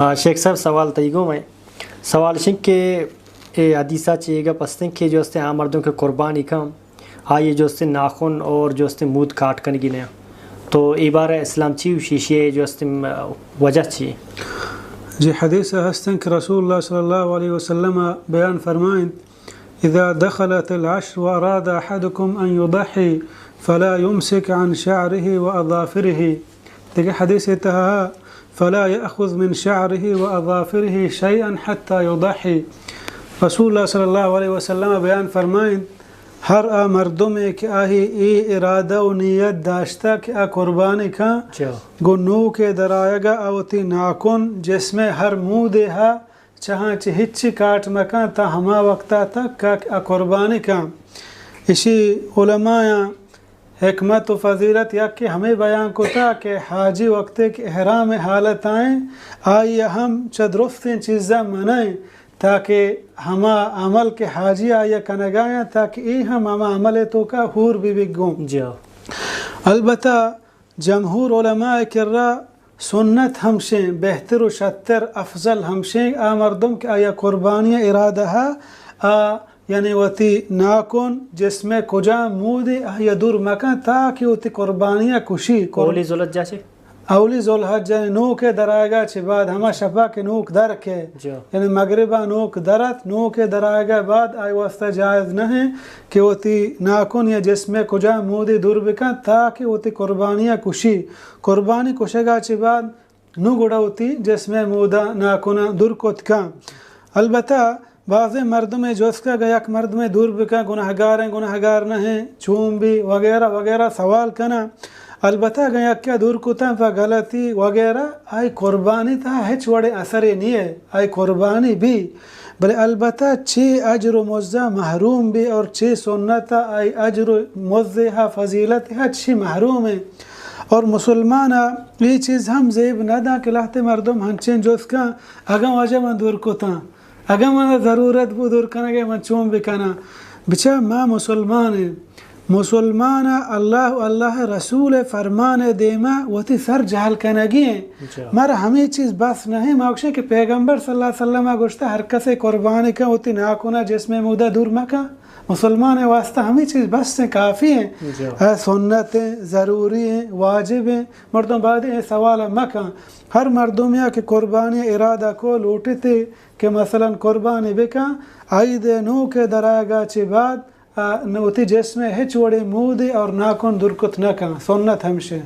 شیخ صاحب سوال تیگو میں سوال شنک کے حدیثہ چاہیے گا پستن کہ جو استے عام مردوں کے قربانی کم آئیے جو استے ناخن اور جو استے مود کاٹ کن گنے تو عبارہ اسلام چی شیشے جو استے وجہ چی جی حدیث ہستن کہ رسول اللہ صلی اللہ علیہ وسلم بیان فرمائیں اذا دخلت العشر واراد احدكم ان يضحي فلا يمسك عن شعره واظافره دیکھیں حدیث تہا فلا يأخذ من شعره وأظافره شيئا حتى يضحي رسول اللہ صلی اللہ علیہ وسلم بیان فرمائیں ہر مردم کہ آہی ای ارادہ و نیت داشتا کہ قربانی کا گنو کے درائے گا اوتی ناکن جس میں ہر مودے ہا چہاں چہچی کاٹ مکان تا ہما وقتا تک کا قربانی کا اسی علماء حکمت و فضیلت یا کہ ہمیں بیان کو تھا کہ حاجی وقت کے احرام حالت آئیں آئیے ہم چدرفت چیزیں منائیں تاکہ ہما عمل کے حاجی آئیے کنگائیں تاکہ ای ہم ہما عمل تو کا حور بھی بگوں البتہ جمہور علماء کرا سنت ہمشیں بہتر و شتر افضل ہمشیں مردم کہ آیا قربانی ارادہ یعنی وتی ناکن جس میں کجا مودی یا دور مکان تاکہ وتی قربانیاں کشی اولی ذوالحجہ سے اولی ذوالحجہ نو کے درائے گا چھ بعد ہما شفا کے نوک در کے یعنی مغربہ نوک درت نو کے درائے گا بعد آئی واسطہ جائز نہیں کہ وتی ناکن یا جس میں کجا مودی دور بکن تاکہ وتی قربانیاں کشی قربانی کشے گا چھ بعد نو گڑا وتی جس میں مودا ناکن دور کت کا البتہ بعض مردم جو اس کا گیا ایک مرد میں دور بکا گناہگار ہیں گناہگار نہیں چوم بھی وغیرہ وغیرہ سوال کنا البتہ گیا کیا دور کتا پا غلطی وغیرہ آئی قربانی تا ہچ وڑے اثر نہیں ہے آئی قربانی بھی بلے البتہ چھ اجر و مزہ محروم بھی اور چھ سنتا آئی اجر و مزہ فضیلت چھ محروم ہے اور مسلمان یہ چیز ہم زیب نہ دا کہ لہتے مردم ہنچیں جو اس کا اگم وجہ من دور کتا اگر من ضرورت بو دور کنگے من چون بکنا بچہ ما مسلمان ہے مسلمان اللہ رسول فرمان دیما وتی سر جہل کنگی ہیں مر ہمیں چیز بس نہیں موقشے کہ پیغمبر صلی اللہ علیہ وسلم گوشتا ہر کس قربانی کا وتی ناکونا جس میں مودہ دور مکا مسلمان واسطہ ہمیں چیز بس سے کافی ہیں سنت ہیں ضروری ہیں واجب ہیں مردوں بعد یہ سوال مکہ ہر مردوں میں کہ قربانی ارادہ کو لوٹتے کہ مثلا قربانی بکا عید نو کے درائے گا چی بعد نوتی جس میں ہچ وڑے مودی اور ناکن درکت نہ کن سنت ہمشہ